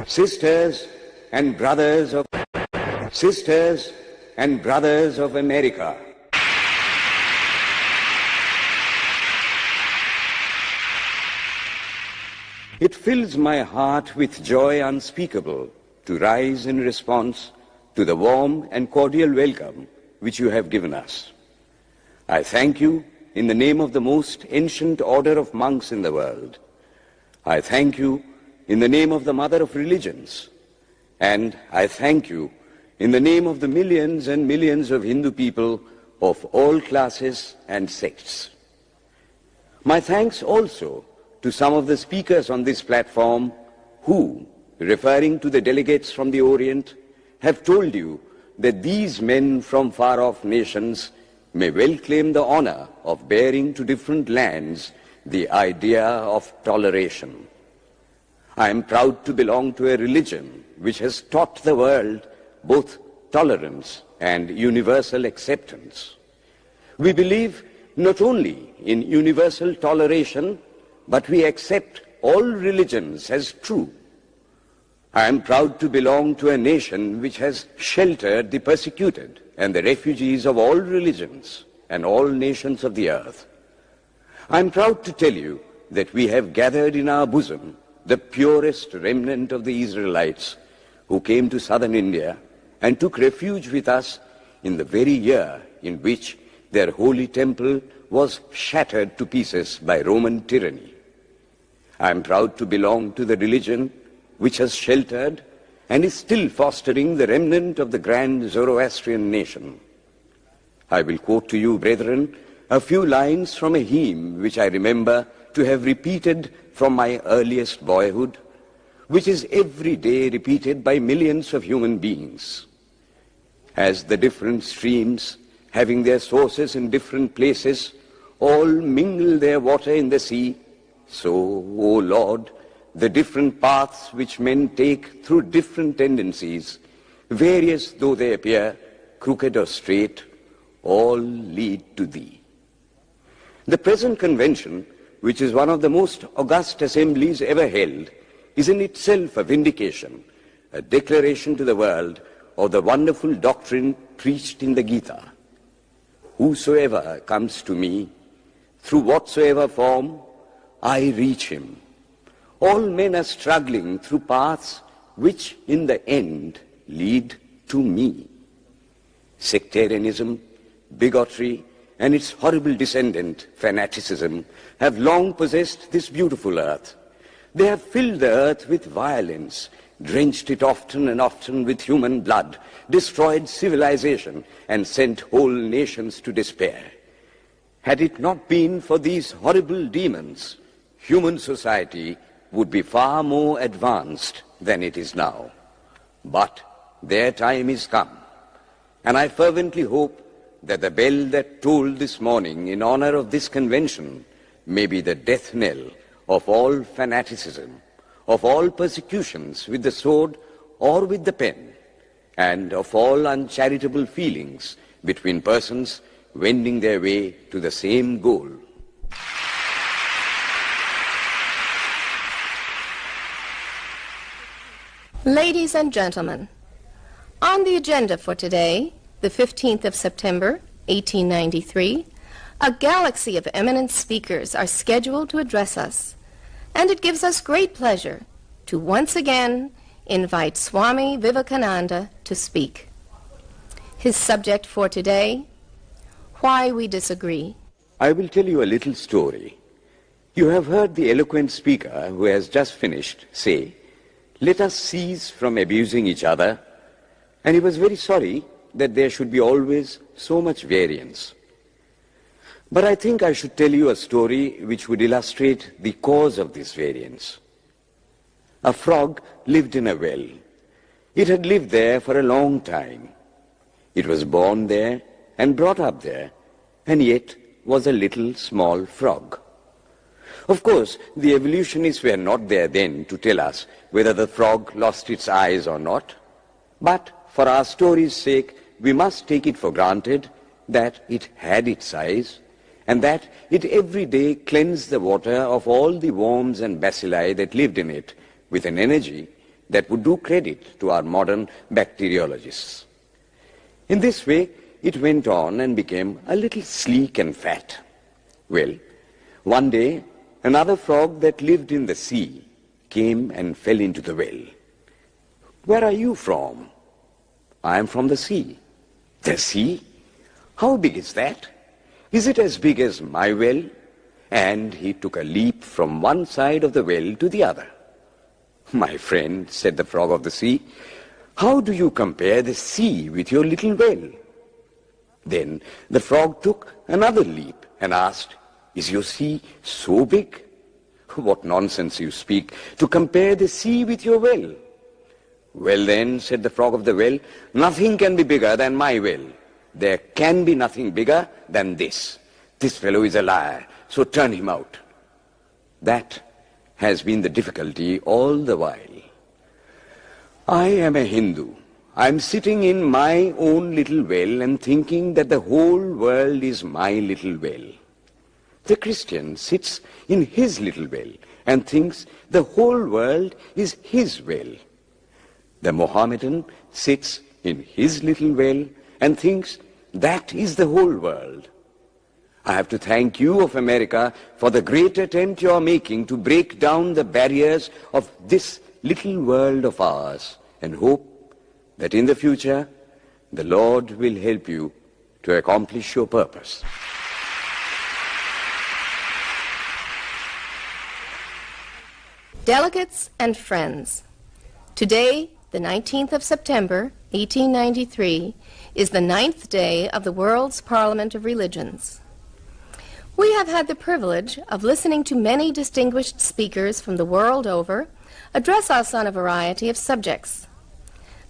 Sisters and brothers of America. It fills my heart with joy unspeakable to rise in response to the warm and cordial welcome which you have given us. I thank you in the name of the most ancient order of monks in the world. I thank you in the name of the mother of religions. And I thank you in the name of the millions and millions of Hindu people of all classes and sects. My thanks also to some of the speakers on this platform who, referring to the delegates from the Orient, have told you that these men from far-off nations may well claim the honor of bearing to different lands the idea of toleration. I am proud to belong to a religion which has taught the world both tolerance and universal acceptance. We believe not only in universal toleration, but we accept all religions as true. I am proud to belong to a nation which has sheltered the persecuted and the refugees of all religions and all nations of the earth. I am proud to tell you that we have gathered in our bosom the purest remnant of the Israelites who came to southern India and took refuge with us in the very year in which their holy temple was shattered to pieces by Roman tyranny. I am proud to belong to the religion which has sheltered and is still fostering the remnant of the grand Zoroastrian nation. I will quote to you, brethren, a few lines from a hymn which I remember to have repeated from my earliest boyhood, which is every day repeated by millions of human beings. As the different streams, having their sources in different places, all mingle their water in the sea, so, O Lord, the different paths which men take through different tendencies, various though they appear, crooked or straight, all lead to Thee. The present convention, which is one of the most august assemblies ever held, is in itself a vindication, a declaration to the world of the wonderful doctrine preached in the Gita. Whosoever comes to me, through whatsoever form, I reach him. All men are struggling through paths which in the end lead to me. Sectarianism, bigotry, and its horrible descendant, fanaticism, have long possessed this beautiful earth. They have filled the earth with violence, drenched it often and often with human blood, destroyed civilization, and sent whole nations to despair. Had it not been for these horrible demons, human society would be far more advanced than it is now. But their time is come, and I fervently hope that the bell that tolled this morning in honor of this convention may be the death knell of all fanaticism, of all persecutions with the sword or with the pen, and of all uncharitable feelings between persons wending their way to the same goal. Ladies and gentlemen, on the agenda for today, the 15th of September, 1893, a galaxy of eminent speakers are scheduled to address us, and it gives us great pleasure to once again invite Swami Vivekananda to speak. His subject for today, Why We Disagree. I will tell you a little story. You have heard the eloquent speaker who has just finished say, "Let us cease from abusing each other," and he was very sorry that there should be always so much variance. But I think I should tell you a story which would illustrate the cause of this variance. A frog lived in a well. It had lived there for a long time. It was born there and brought up there, and yet was a little small frog. Of course, the evolutionists were not there then to tell us whether the frog lost its eyes or not, but for our story's sake, we must take it for granted that it had its eyes, and that it every day cleansed the water of all the worms and bacilli that lived in it with an energy that would do credit to our modern bacteriologists. In this way, it went on and became a little sleek and fat. Well, one day, another frog that lived in the sea came and fell into the well. "Where are you from?" "I am from the sea." "The sea? How big is that? Is it as big as my well?" And he took a leap from one side of the well to the other. "My friend," said the frog of the sea, "how do you compare the sea with your little well?" Then the frog took another leap and asked, "Is your sea so big?" "What nonsense you speak, to compare the sea with your well." "Well then," said the frog of the well, "nothing can be bigger than my well. There can be nothing bigger than this. This fellow is a liar, so turn him out." That has been the difficulty all the while. I am a Hindu. I am sitting in my own little well and thinking that the whole world is my little well. The Christian sits in his little well and thinks the whole world is his well. The Mohammedan sits in his little well and thinks that is the whole world. I have to thank you of America for the great attempt you are making to break down the barriers of this little world of ours, and hope that in the future the Lord will help you to accomplish your purpose. Delegates and friends, today, the 19th of September, 1893, is the 9th day of the World's Parliament of Religions. We have had the privilege of listening to many distinguished speakers from the world over address us on a variety of subjects.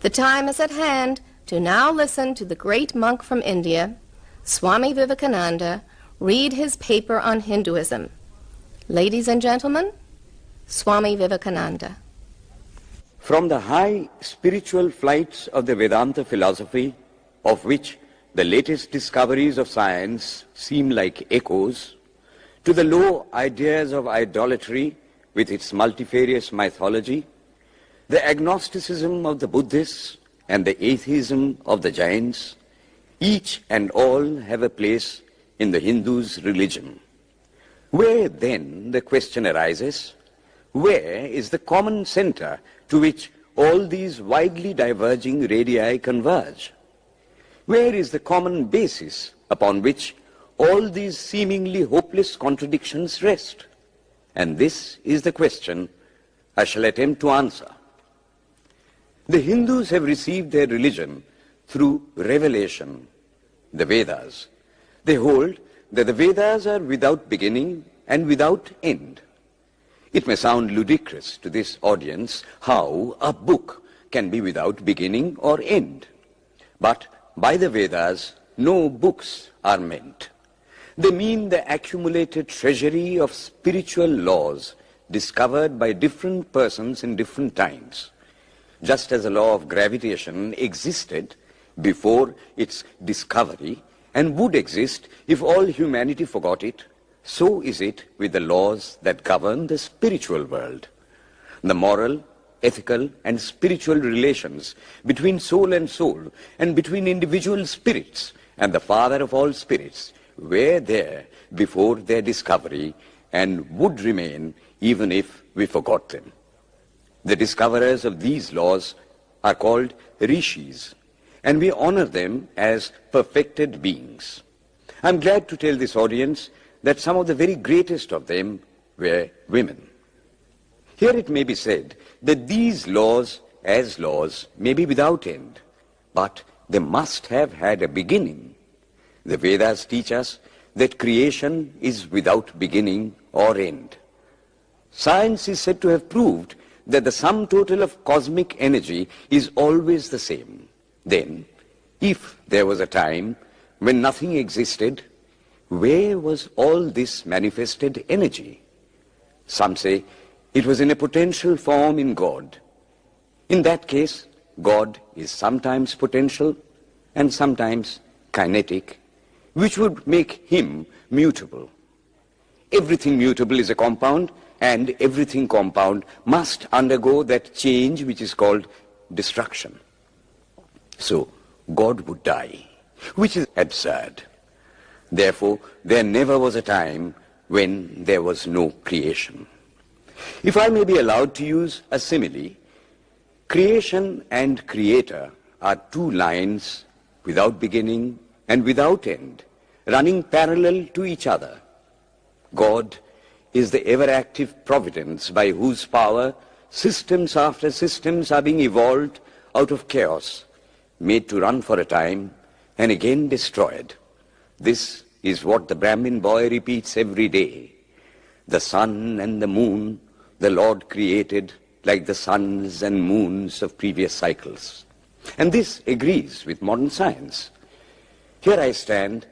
The time is at hand to now listen to the great monk from India, Swami Vivekananda, read his paper on Hinduism. Ladies and gentlemen, Swami Vivekananda. From the high spiritual flights of the Vedanta philosophy, of which the latest discoveries of science seem like echoes, to the low ideas of idolatry with its multifarious mythology, the agnosticism of the Buddhists and the atheism of the Jains, each and all have a place in the Hindu's religion. Where then, the question arises, where is the common center to which all these widely diverging radii converge? Where is the common basis upon which all these seemingly hopeless contradictions rest? And this is the question I shall attempt to answer. The Hindus have received their religion through revelation, the Vedas. They hold that the Vedas are without beginning and without end. It may sound ludicrous to this audience how a book can be without beginning or end. But by the Vedas, no books are meant. They mean the accumulated treasury of spiritual laws discovered by different persons in different times. Just as the law of gravitation existed before its discovery and would exist if all humanity forgot it, so is it with the laws that govern the spiritual world. The moral, ethical, and spiritual relations between soul and between individual spirits and the Father of all spirits were there before their discovery and would remain even if we forgot them. The discoverers of these laws are called rishis, and we honor them as perfected beings. I'm glad to tell this audience that some of the very greatest of them were women. Here it may be said that these laws, as laws, may be without end, but they must have had a beginning. The Vedas teach us that creation is without beginning or end. Science is said to have proved that the sum total of cosmic energy is always the same. Then, if there was a time when nothing existed, where was all this manifested energy? Some say it was in a potential form in God. In that case, God is sometimes potential and sometimes kinetic, which would make him mutable. Everything mutable is a compound, and everything compound must undergo that change which is called destruction. So, God would die, which is absurd. Therefore, there never was a time when there was no creation. If I may be allowed to use a simile, creation and creator are two lines without beginning and without end, running parallel to each other. God is the ever-active providence by whose power systems after systems are being evolved out of chaos, made to run for a time and again destroyed. This is what the Brahmin boy repeats every day. The sun and the moon the Lord created like the suns and moons of previous cycles. And this agrees with modern science. Here I stand,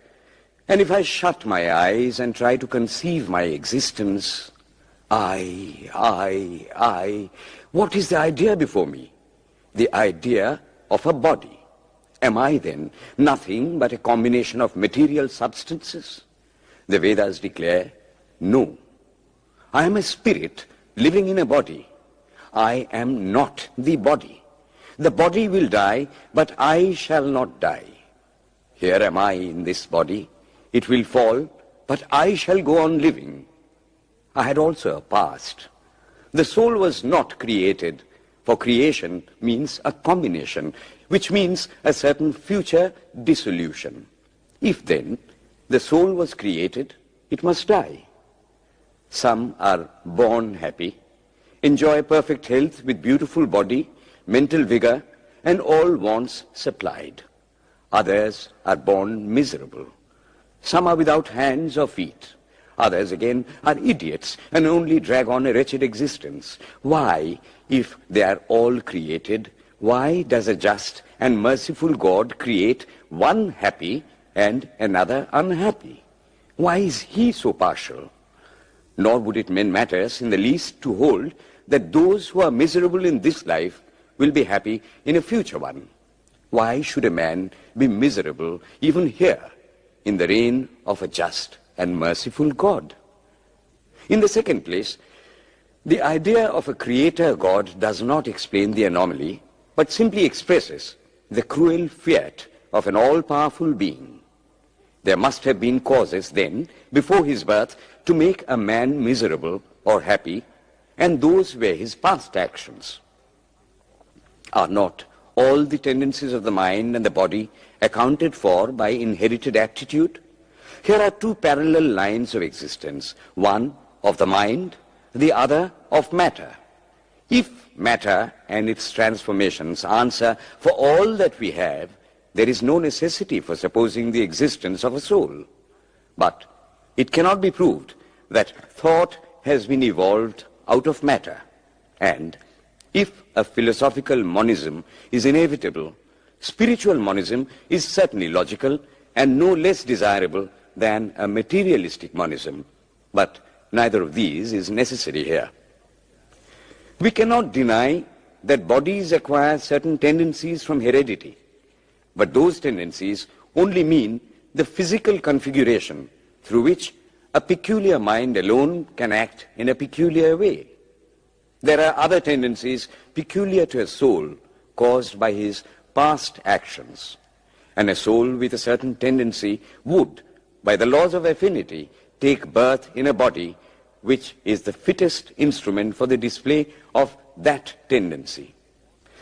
and if I shut my eyes and try to conceive my existence, I, what is the idea before me? The idea of a body. Am I then nothing but a combination of material substances? The Vedas declare, no. I am a spirit living in a body. I am not the body. The body will die, but I shall not die. Here am I in this body. It will fall, but I shall go on living. I had also a past. The soul was not created, for creation means a combination, which means a certain future dissolution. If then the soul was created, it must die. Some are born happy, enjoy perfect health with beautiful body, mental vigor, and all wants supplied. Others are born miserable. Some are without hands or feet. Others again are idiots and only drag on a wretched existence. Why, if they are all created, why does a just and merciful God create one happy and another unhappy? Why is he so partial? Nor would it mend matters in the least to hold that those who are miserable in this life will be happy in a future one. Why should a man be miserable even here in the reign of a just and merciful God? In the second place, the idea of a creator God does not explain the anomaly, but simply expresses the cruel fiat of an all-powerful being. There must have been causes then, before his birth, to make a man miserable or happy, and those were his past actions. Are not all the tendencies of the mind and the body accounted for by inherited aptitude? Here are two parallel lines of existence, one of the mind, the other of matter. If matter and its transformations answer for all that we have, there is no necessity for supposing the existence of a soul. But it cannot be proved that thought has been evolved out of matter. And if a philosophical monism is inevitable, spiritual monism is certainly logical and no less desirable than a materialistic monism. But neither of these is necessary here. We cannot deny that bodies acquire certain tendencies from heredity, but those tendencies only mean the physical configuration through which a peculiar mind alone can act in a peculiar way. There are other tendencies peculiar to a soul caused by his past actions, and a soul with a certain tendency would, by the laws of affinity, take birth in a body which is the fittest instrument for the display of that tendency.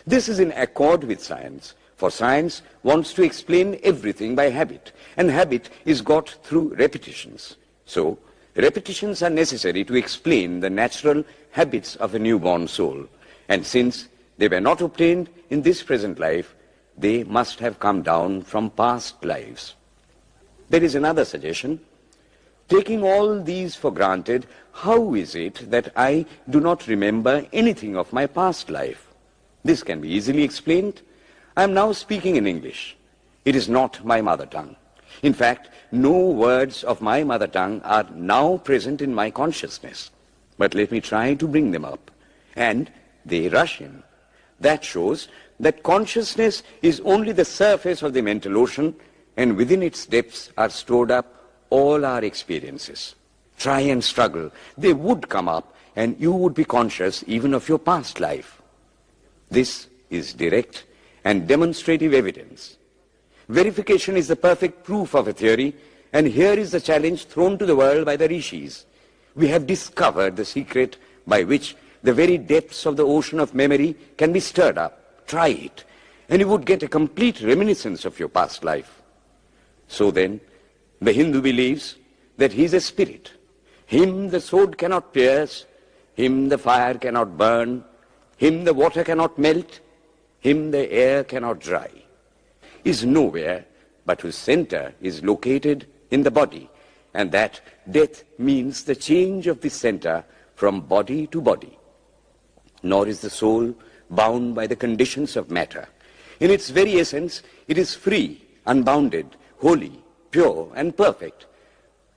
This is in accord with science, for science wants to explain everything by habit, and habit is got through repetitions. So, repetitions are necessary to explain the natural habits of a newborn soul, and since they were not obtained in this present life, they must have come down from past lives. There is another suggestion. Taking all these for granted, how is it that I do not remember anything of my past life? This can be easily explained. I am now speaking in English. It is not my mother tongue. In fact, no words of my mother tongue are now present in my consciousness. But let me try to bring them up. And they rush in. That shows that consciousness is only the surface of the mental ocean, and within its depths are stored up all our experiences. Try and struggle. They would come up and you would be conscious even of your past life. This is direct and demonstrative evidence. Verification is the perfect proof of a theory, and here is the challenge thrown to the world by the rishis. We have discovered the secret by which the very depths of the ocean of memory can be stirred up. Try it, and you would get a complete reminiscence of your past life. So then, the Hindu believes that he is a spirit. Him the sword cannot pierce, him the fire cannot burn, him the water cannot melt, him the air cannot dry. He is nowhere but whose center is located in the body, and that death means the change of the center from body to body. Nor is the soul bound by the conditions of matter. In its very essence, it is free, unbounded, holy, pure, and perfect.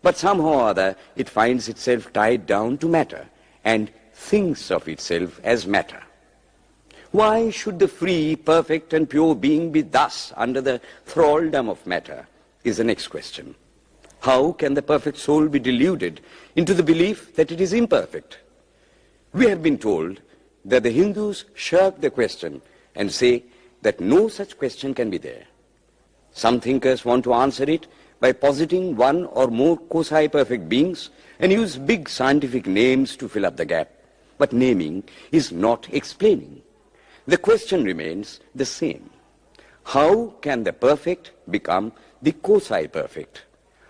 But somehow or other, it finds itself tied down to matter and thinks of itself as matter. Why should the free, perfect, and pure being be thus under the thraldom of matter is the next question. How can the perfect soul be deluded into the belief that it is imperfect? We have been told that the Hindus shirk the question and say that no such question can be there. Some thinkers want to answer it by positing one or more quasi-perfect beings and use big scientific names to fill up the gap. But naming is not explaining. The question remains the same. How can the perfect become the quasi-perfect?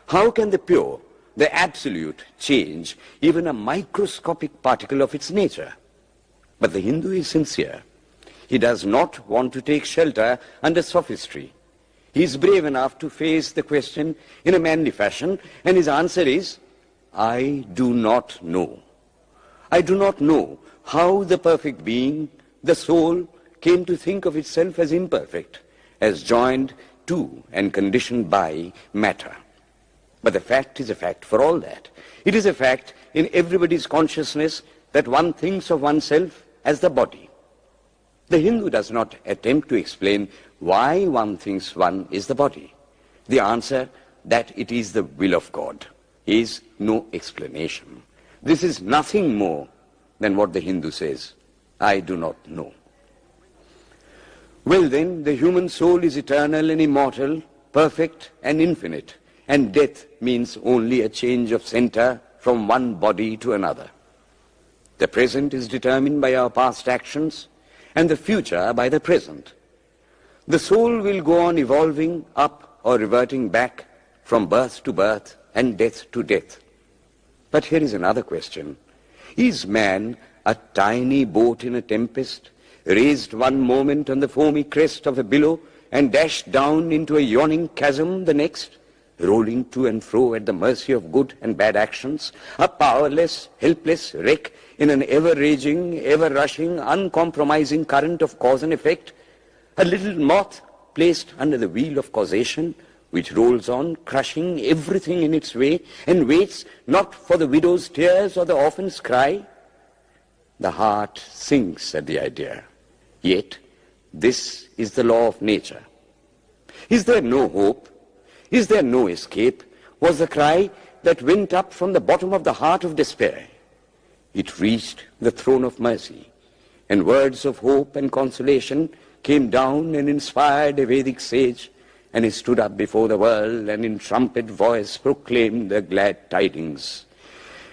How can the pure, the absolute, change even a microscopic particle of its nature? But the Hindu is sincere. He does not want to take shelter under sophistry. He is brave enough to face the question in a manly fashion, and his answer is, I do not know. I do not know how the perfect being, the soul, came to think of itself as imperfect, as joined to and conditioned by matter. But the fact is a fact for all that. It is a fact in everybody's consciousness that one thinks of oneself as the body. The Hindu does not attempt to explain why one thinks one is the body. The answer, that it is the will of God, is no explanation. This is nothing more than what the Hindu says, I do not know. Well then, the human soul is eternal and immortal, perfect and infinite, and death means only a change of center from one body to another. The present is determined by our past actions, and the future by the present. The soul will go on evolving up or reverting back from birth to birth and death to death. But here is another question. Is man a tiny boat in a tempest, raised one moment on the foamy crest of a billow and dashed down into a yawning chasm the next, rolling to and fro at the mercy of good and bad actions, a powerless, helpless wreck in an ever-raging, ever-rushing, uncompromising current of cause and effect, a little moth placed under the wheel of causation, which rolls on, crushing everything in its way, and waits not for the widow's tears or the orphan's cry? The heart sinks at the idea. Yet, this is the law of nature. Is there no hope? Is there no escape? Was the cry that went up from the bottom of the heart of despair. It reached the throne of mercy, and words of hope and consolation came down and inspired a Vedic sage, and he stood up before the world and in trumpet voice proclaimed the glad tidings.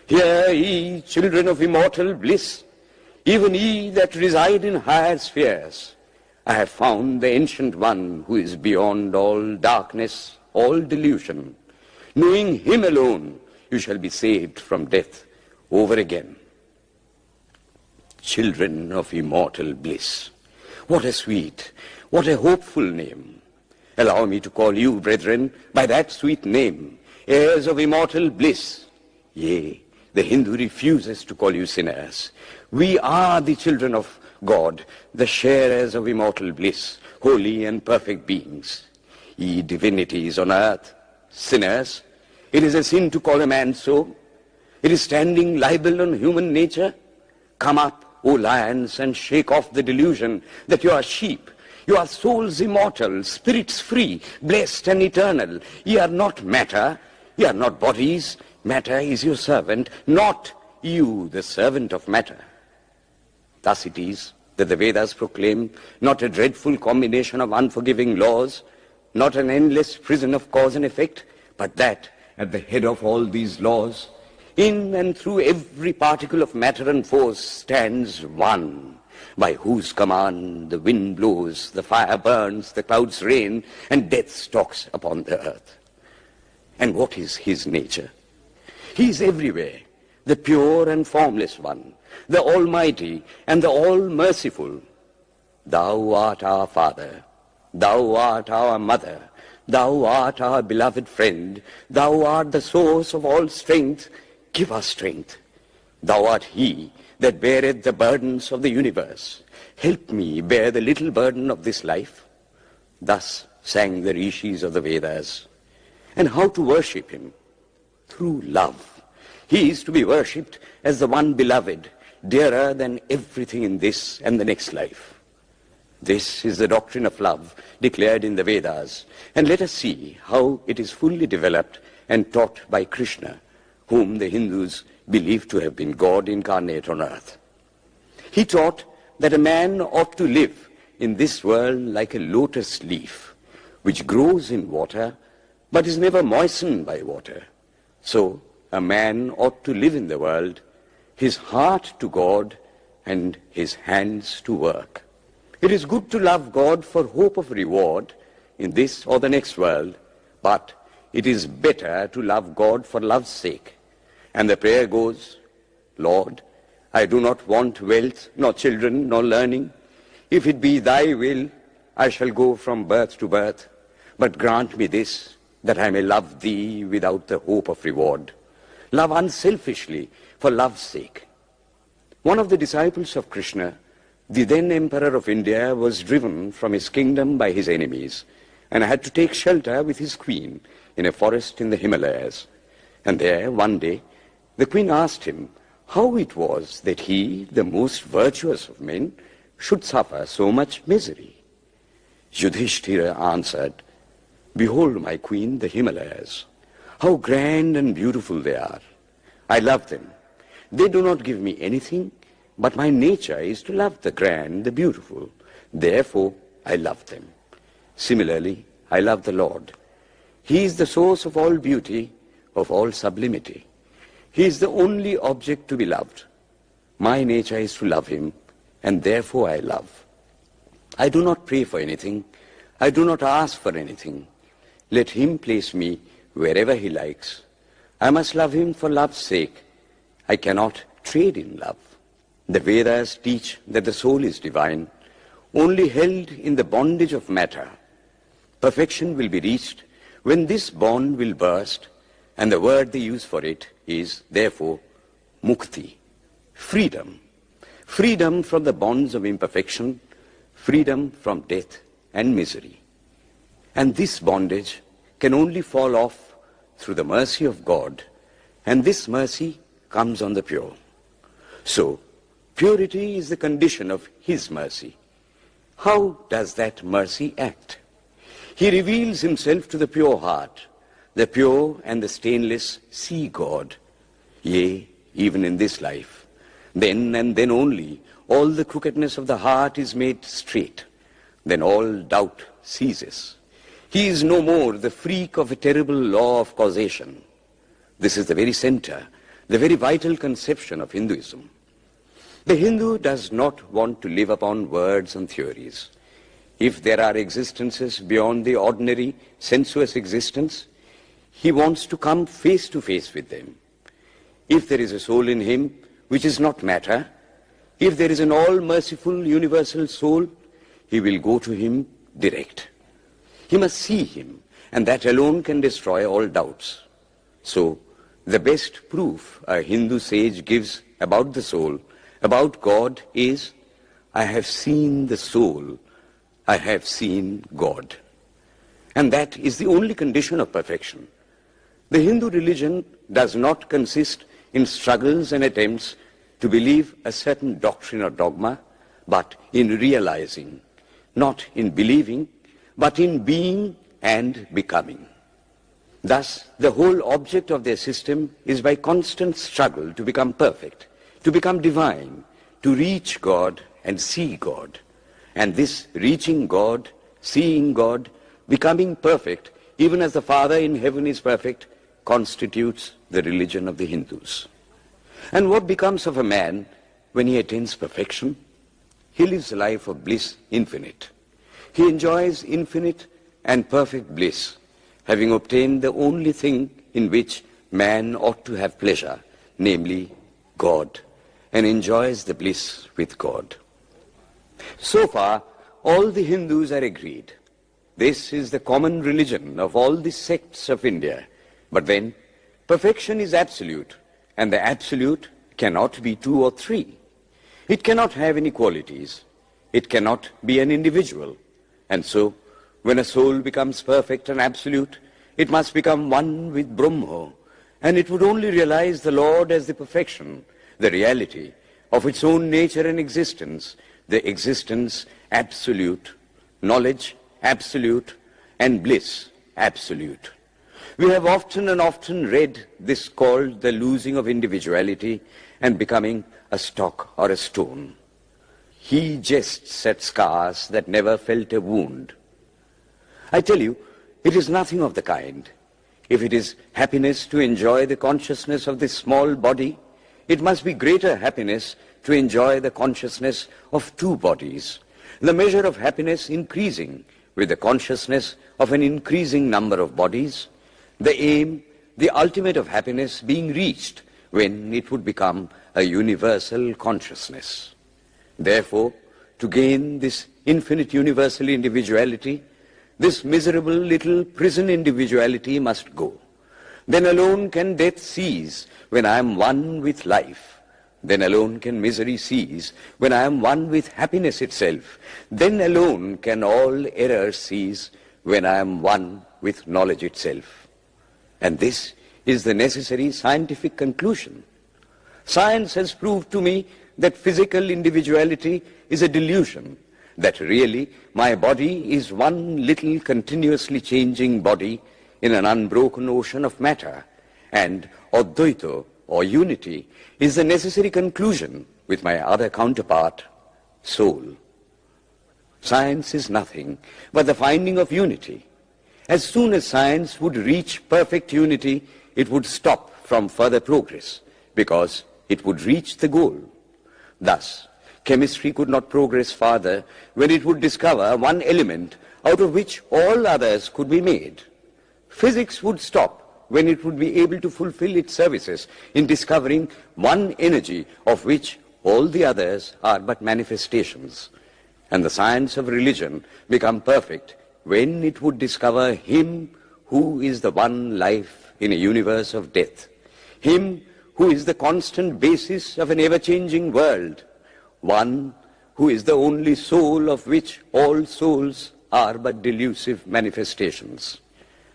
Hear ye, children of immortal bliss, even ye that reside in higher spheres. I have found the Ancient One who is beyond all darkness, all delusion. Knowing him alone, you shall be saved from death over again. Children of immortal bliss. What a sweet, what a hopeful name. Allow me to call you, brethren, by that sweet name, heirs of immortal bliss. Yea, the Hindu refuses to call you sinners. We are the children of God, the sharers of immortal bliss, holy and perfect beings. Ye divinities on earth, sinners, it is a sin to call a man so. It is standing libel on human nature. Come up, O lions, and shake off the delusion that you are sheep. You are souls immortal, spirits free, blessed and eternal. Ye are not matter, ye are not bodies. Matter is your servant, not you the servant of matter. Thus it is that the Vedas proclaim not a dreadful combination of unforgiving laws, not an endless prison of cause and effect, but that at the head of all these laws, in and through every particle of matter and force stands one, by whose command the wind blows, the fire burns, the clouds rain, and death stalks upon the earth. And what is his nature? He is everywhere, the pure and formless one, the Almighty and the All-Merciful. Thou art our Father, thou art our Mother, thou art our beloved friend, thou art the source of all strength, give us strength. Thou art he that beareth the burdens of the universe. Help me bear the little burden of this life. Thus sang the rishis of the Vedas. And how to worship him? Through love. He is to be worshipped as the one beloved, dearer than everything in this and the next life. This is the doctrine of love declared in the Vedas, and let us see how it is fully developed and taught by Krishna, whom the Hindus believe to have been God incarnate on earth. He taught that a man ought to live in this world like a lotus leaf, which grows in water but is never moistened by water. So a man ought to live in the world, his heart to God and his hands to work. It is good to love God for hope of reward in this or the next world, but it is better to love God for love's sake. And the prayer goes, Lord, I do not want wealth, nor children, nor learning. If it be thy will, I shall go from birth to birth. But grant me this, that I may love thee without the hope of reward. Love unselfishly for love's sake. One of the disciples of Krishna, the then Emperor of India, was driven from his kingdom by his enemies and had to take shelter with his queen in a forest in the Himalayas. And there, one day, the queen asked him how it was that he, the most virtuous of men, should suffer so much misery. Yudhishthira answered, Behold, my queen, the Himalayas. How grand and beautiful they are. I love them. They do not give me anything, but my nature is to love the grand, the beautiful. Therefore, I love them. Similarly, I love the Lord. He is the source of all beauty, of all sublimity. He is the only object to be loved. My nature is to love him, and therefore I love. I do not pray for anything. I do not ask for anything. Let him place me wherever he likes. I must love him for love's sake. I cannot trade in love. The Vedas teach that the soul is divine, only held in the bondage of matter. Perfection will be reached when this bond will burst, and the word they use for it is, therefore, mukti, freedom. Freedom from the bonds of imperfection, freedom from death and misery. And this bondage can only fall off through the mercy of God, and this mercy comes on the pure. So, purity is the condition of his mercy. How does that mercy act? He reveals himself to the pure heart. The pure and the stainless see God. Yea, even in this life. Then and then only, all the crookedness of the heart is made straight. Then all doubt ceases. He is no more the freak of a terrible law of causation. This is the very center, the very vital conception of Hinduism. The Hindu does not want to live upon words and theories. If there are existences beyond the ordinary sensuous existence, he wants to come face to face with them. If there is a soul in him which is not matter, if there is an all-merciful universal soul, he will go to him direct. He must see him, and that alone can destroy all doubts. So, the best proof a Hindu sage gives about the soul, about God, is, I have seen the soul, I have seen God. And that is the only condition of perfection. The Hindu religion does not consist in struggles and attempts to believe a certain doctrine or dogma, but in realizing, not in believing, but in being and becoming. Thus, the whole object of their system is by constant struggle to become perfect, to become divine, to reach God and see God. And this reaching God, seeing God, becoming perfect, even as the Father in heaven is perfect, constitutes the religion of the Hindus. And what becomes of a man when he attains perfection? He lives a life of bliss infinite. He enjoys infinite and perfect bliss, having obtained the only thing in which man ought to have pleasure, namely God, and enjoys the bliss with God. So far, all the Hindus are agreed. This is the common religion of all the sects of India. But then, perfection is absolute, and the absolute cannot be two or three. It cannot have any qualities. It cannot be an individual. And so, when a soul becomes perfect and absolute, it must become one with Brahma, and it would only realize the Lord as the perfection, the reality of its own nature and existence, the existence absolute, knowledge absolute, and bliss absolute. We have often and often read this called the losing of individuality and becoming a stock or a stone. He jests at scars that never felt a wound. I tell you, it is nothing of the kind. If it is happiness to enjoy the consciousness of this small body, it must be greater happiness to enjoy the consciousness of two bodies, the measure of happiness increasing with the consciousness of an increasing number of bodies, the aim, the ultimate of happiness being reached when it would become a universal consciousness. Therefore, to gain this infinite universal individuality, this miserable little prison individuality must go. Then alone can death cease when I am one with life. Then alone can misery cease when I am one with happiness itself. Then alone can all error cease when I am one with knowledge itself. And this is the necessary scientific conclusion. Science has proved to me that physical individuality is a delusion, that really my body is one little continuously changing body in an unbroken ocean of matter, and Advaita, or unity, is the necessary conclusion with my other counterpart, soul. Science is nothing but the finding of unity. As soon as science would reach perfect unity, it would stop from further progress, because it would reach the goal. Thus, chemistry could not progress farther when it would discover one element out of which all others could be made. Physics would stop when it would be able to fulfill its services in discovering one energy of which all the others are but manifestations. And the science of religion become perfect when it would discover Him who is the one life in a universe of death, Him who is the constant basis of an ever-changing world, one who is the only soul of which all souls are but delusive manifestations.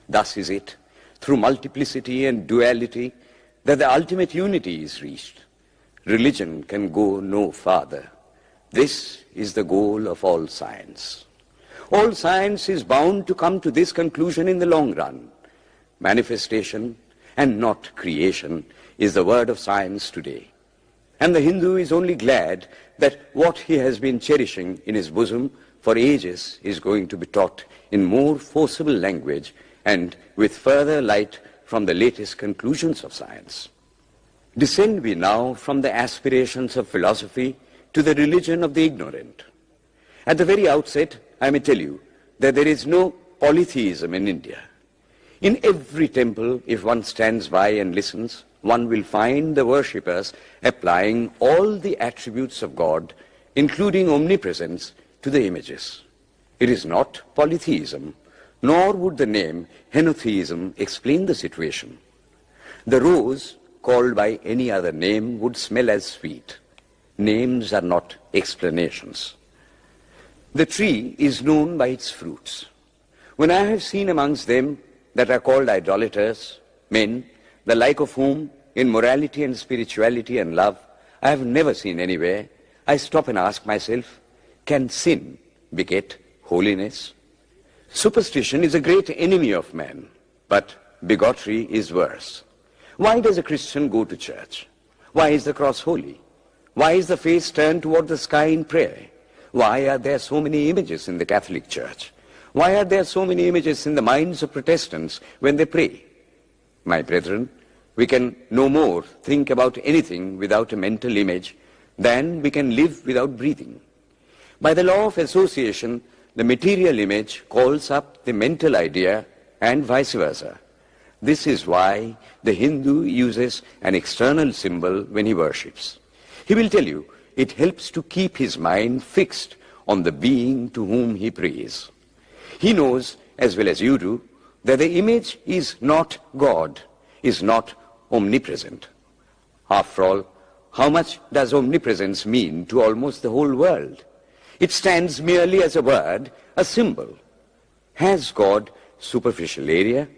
Thus is it, through multiplicity and duality, that the ultimate unity is reached. Religion can go no farther. This is the goal of all science. All science is bound to come to this conclusion in the long run. Manifestation and not creation is the word of science today. And the Hindu is only glad that what he has been cherishing in his bosom for ages is going to be taught in more forcible language and with further light from the latest conclusions of science. Descend we now from the aspirations of philosophy to the religion of the ignorant. At the very outset, I may tell you that there is no polytheism in India. In every temple, if one stands by and listens, one will find the worshippers applying all the attributes of God, including omnipresence, to the images. It is not polytheism, nor would the name henotheism explain the situation. The rose, called by any other name, would smell as sweet. Names are not explanations. The tree is known by its fruits. When I have seen amongst them that are called idolaters, men, the like of whom, in morality and spirituality and love, I have never seen anywhere, I stop and ask myself, can sin beget holiness? Superstition is a great enemy of man, but bigotry is worse. Why does a Christian go to church? Why is the cross holy? Why is the face turned toward the sky in prayer? Why are there so many images in the Catholic Church? Why are there so many images in the minds of Protestants when they pray? My brethren, we can no more think about anything without a mental image than we can live without breathing. By the law of association, the material image calls up the mental idea and vice versa. This is why the Hindu uses an external symbol when he worships. He will tell you it helps to keep his mind fixed on the being to whom he prays. He knows, as well as you do, that the image is not God, is not omnipresent. After all, how much does omnipresence mean to almost the whole world? It stands merely as a word, a symbol. Has God superficial area?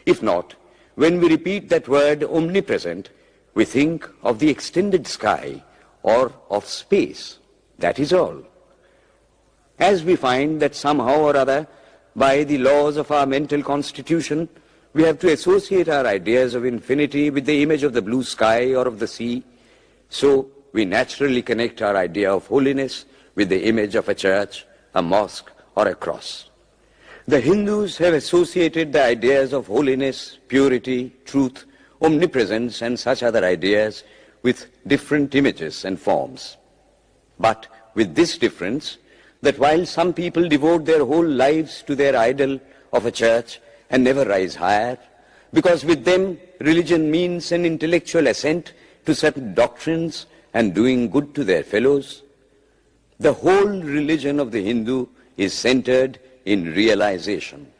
If not, when we repeat that word omnipresent, we think of the extended sky or of space. That is all. As we find that somehow or other, by the laws of our mental constitution, we have to associate our ideas of infinity with the image of the blue sky or of the sea, so we naturally connect our idea of holiness with the image of a church, a mosque, or a cross. The Hindus have associated the ideas of holiness, purity, truth, omnipresence, and such other ideas with different images and forms. But with this difference, that while some people devote their whole lives to their idol of a church and never rise higher, because with them religion means an intellectual assent to certain doctrines and doing good to their fellows, the whole religion of the Hindu is centered in realization.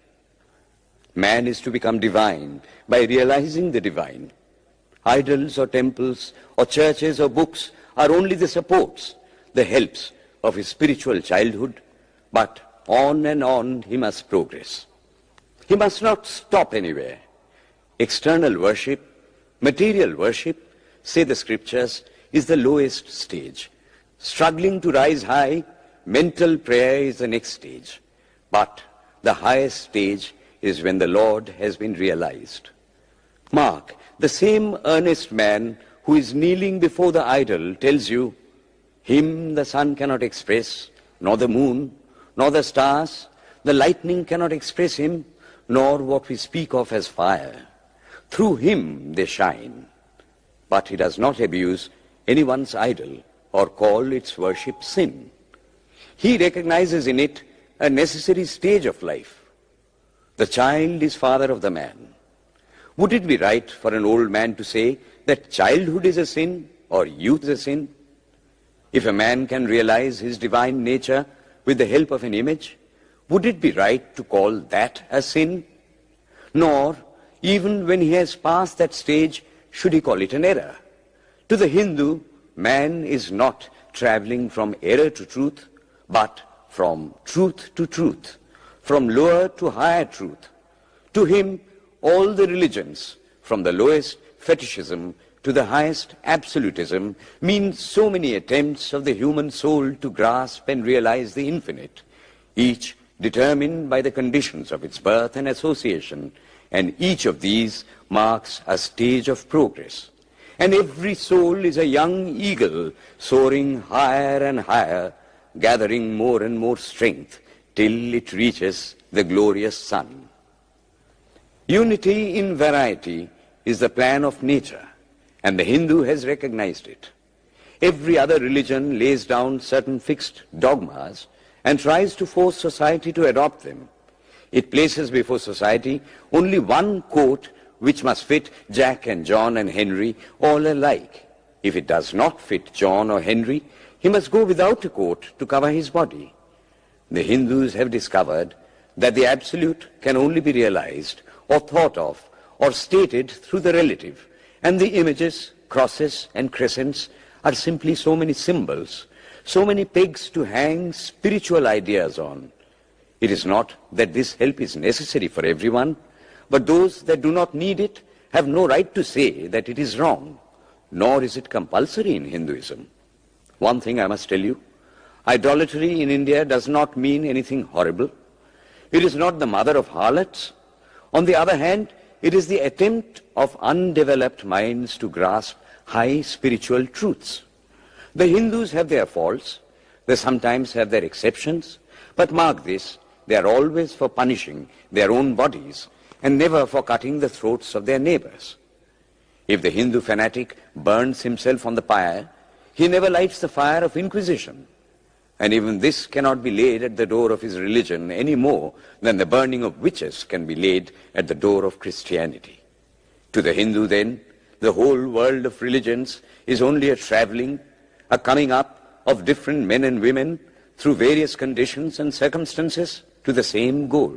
Man is to become divine by realizing the divine. Idols or temples or churches or books are only the supports, the helps of his spiritual childhood, but on and on he must progress. He must not stop anywhere. External worship, material worship, say the scriptures, is the lowest stage. Struggling to rise high, mental prayer is the next stage. But the highest stage is when the Lord has been realized. Mark, the same earnest man who is kneeling before the idol tells you, him the sun cannot express, nor the moon, nor the stars, the lightning cannot express him, nor what we speak of as fire. Through him they shine. But he does not abuse anyone's idol or call its worship sin. He recognizes in it a necessary stage of life. The child is father of the man. Would it be right for an old man to say that childhood is a sin or youth is a sin? If a man can realize his divine nature with the help of an image, would it be right to call that a sin? Nor, even when he has passed that stage, should he call it an error. To the Hindu, man is not traveling from error to truth, but from truth to truth, from lower to higher truth. To him, all the religions, from the lowest fetishism to the highest absolutism, mean so many attempts of the human soul to grasp and realize the infinite, each determined by the conditions of its birth and association, and each of these marks a stage of progress. And every soul is a young eagle soaring higher and higher, gathering more and more strength till it reaches the glorious sun. Unity in variety is the plan of nature, and the Hindu has recognized it. Every other religion lays down certain fixed dogmas and tries to force society to adopt them. It places before society only one coat which must fit Jack and John and Henry all alike. If it does not fit John or Henry, he must go without a coat to cover his body. The Hindus have discovered that the absolute can only be realized or thought of or stated through the relative, and the images, crosses and crescents are simply so many symbols, so many pegs to hang spiritual ideas on. It is not that this help is necessary for everyone, but those that do not need it have no right to say that it is wrong, nor is it compulsory in Hinduism. One thing I must tell you, idolatry in India does not mean anything horrible. It is not the mother of harlots. On the other hand, it is the attempt of undeveloped minds to grasp high spiritual truths. The Hindus have their faults, they sometimes have their exceptions, but mark this, they are always for punishing their own bodies and never for cutting the throats of their neighbors. If the Hindu fanatic burns himself on the pyre, he never lights the fire of inquisition. And even this cannot be laid at the door of his religion any more than the burning of witches can be laid at the door of Christianity. To the Hindu, then, the whole world of religions is only a traveling, a coming up of different men and women through various conditions and circumstances to the same goal.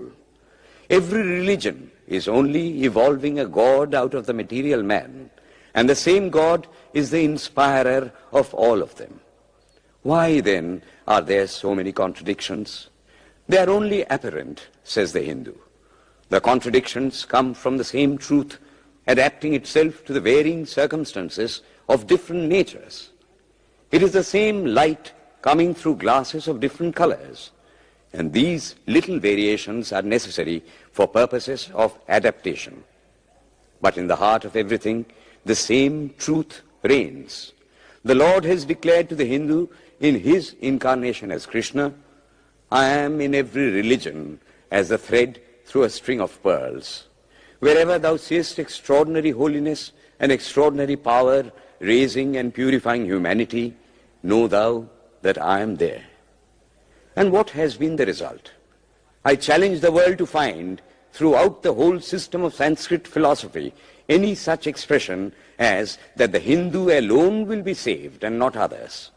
Every religion is only evolving a God out of the material man, and the same God is the inspirer of all of them. Why then are there so many contradictions? They are only apparent, says the Hindu. The contradictions come from the same truth, adapting itself to the varying circumstances of different natures. It is the same light coming through glasses of different colors, and these little variations are necessary for purposes of adaptation. But in the heart of everything, the same truth reigns. The Lord has declared to the Hindu in his incarnation as Krishna, I am in every religion as a thread through a string of pearls. Wherever thou seest extraordinary holiness and extraordinary power raising and purifying humanity, know thou that I am there. And what has been the result? I challenge the world to find throughout the whole system of Sanskrit philosophy any such expression as that the Hindu alone will be saved and not others.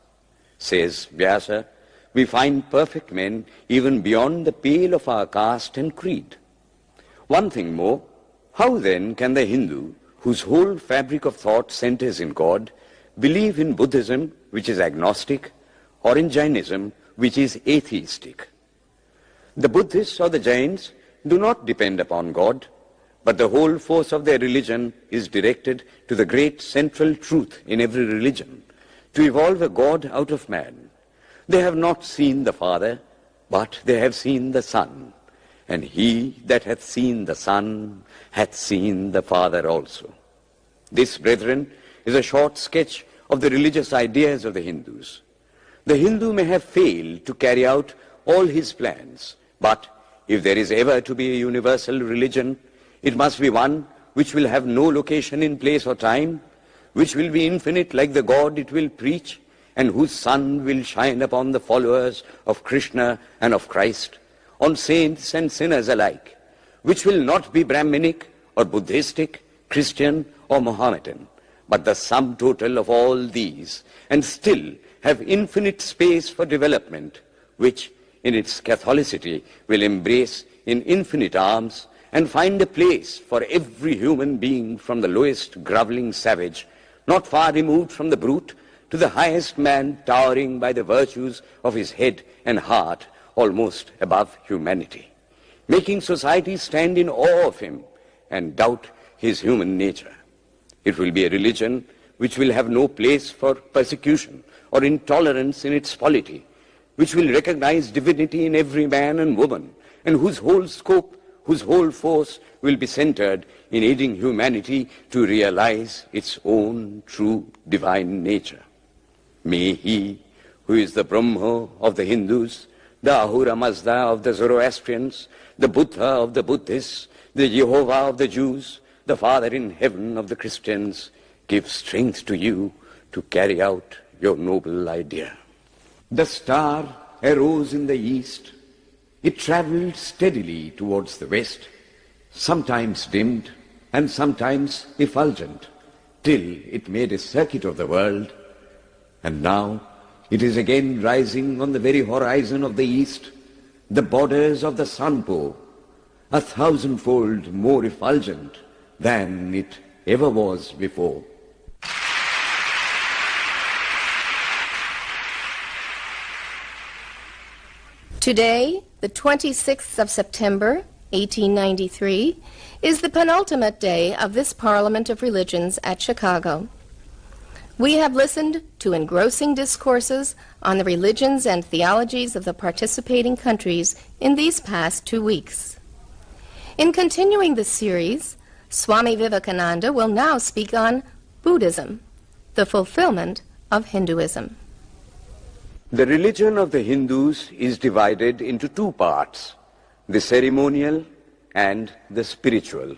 Says Vyasa, we find perfect men even beyond the pale of our caste and creed. One thing more, how then can the Hindu, whose whole fabric of thought centers in God, believe in Buddhism, which is agnostic, or in Jainism, which is atheistic? The Buddhists or the Jains do not depend upon God, but the whole force of their religion is directed to the great central truth in every religion, to evolve a God out of man. They have not seen the Father, but they have seen the Son. And he that hath seen the Son hath seen the Father also. This, brethren, is a short sketch of the religious ideas of the Hindus. The Hindu may have failed to carry out all his plans, but if there is ever to be a universal religion, it must be one which will have no location in place or time, which will be infinite like the God it will preach, and whose sun will shine upon the followers of Krishna and of Christ, on saints and sinners alike, which will not be Brahminic or Buddhistic, Christian or Mohammedan, but the sum total of all these, and still have infinite space for development, which in its Catholicity will embrace in infinite arms and find a place for every human being from the lowest groveling savage, not far removed from the brute, to the highest man towering by the virtues of his head and heart almost above humanity, making society stand in awe of him and doubt his human nature. It will be a religion which will have no place for persecution or intolerance in its polity, which will recognize divinity in every man and woman, and whose whole scope, whose whole force will be centered in aiding humanity to realize its own true divine nature. May he, who is the Brahma of the Hindus, the Ahura Mazda of the Zoroastrians, the Buddha of the Buddhists, the Jehovah of the Jews, the Father in heaven of the Christians, give strength to you to carry out your noble idea. The star arose in the east. It traveled steadily towards the west, sometimes dimmed and sometimes effulgent, till it made a circuit of the world. And now it is again rising on the very horizon of the east, the borders of the sun-bow, 1,000-fold more effulgent than it ever was before. Today, the 26th of September, 1893, is the penultimate day of this Parliament of Religions at Chicago. We have listened to engrossing discourses on the religions and theologies of the participating countries in these past 2 weeks. In continuing the series, Swami Vivekananda will now speak on Buddhism, the fulfillment of Hinduism. The religion of the Hindus is divided into two parts, the ceremonial and the spiritual.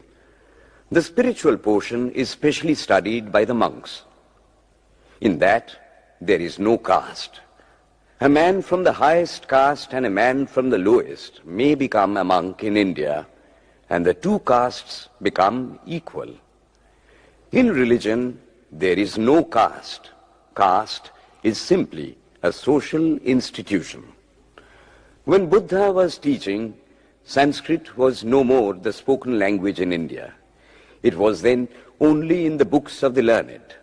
The spiritual portion is specially studied by the monks. In that, there is no caste. A man from the highest caste and a man from the lowest may become a monk in India, and the two castes become equal. In religion, there is no caste. Caste is simply a social institution. When Buddha was teaching, Sanskrit was no more the spoken language in India. It was then only in the books of the learned.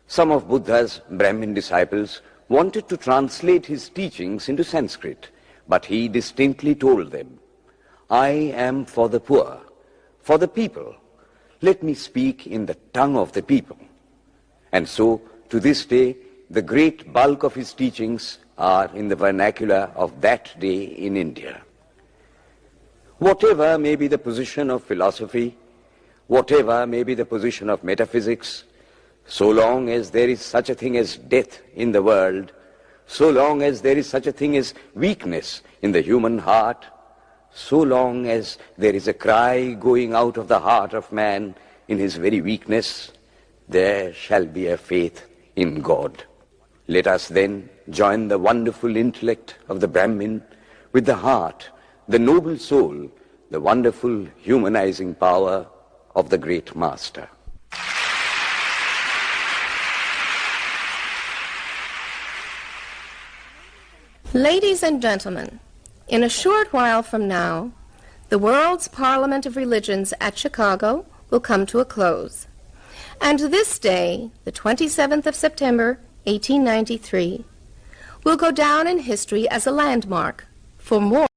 Some of Buddha's Brahmin disciples wanted to translate his teachings into Sanskrit, but he distinctly told them, "I am for the poor, for the people. Let me speak in the tongue of the people." And so, to this day, the great bulk of his teachings are in the vernacular of that day in India. Whatever may be the position of philosophy, whatever may be the position of metaphysics, so long as there is such a thing as death in the world, so long as there is such a thing as weakness in the human heart, so long as there is a cry going out of the heart of man in his very weakness, there shall be a faith in God. Let us then join the wonderful intellect of the Brahmin with the heart, the noble soul, the wonderful humanizing power of the great Master. Ladies and gentlemen, in a short while from now, the World's Parliament of Religions at Chicago will come to a close. And this day, the 27th of September, 1893, will go down in history as a landmark for more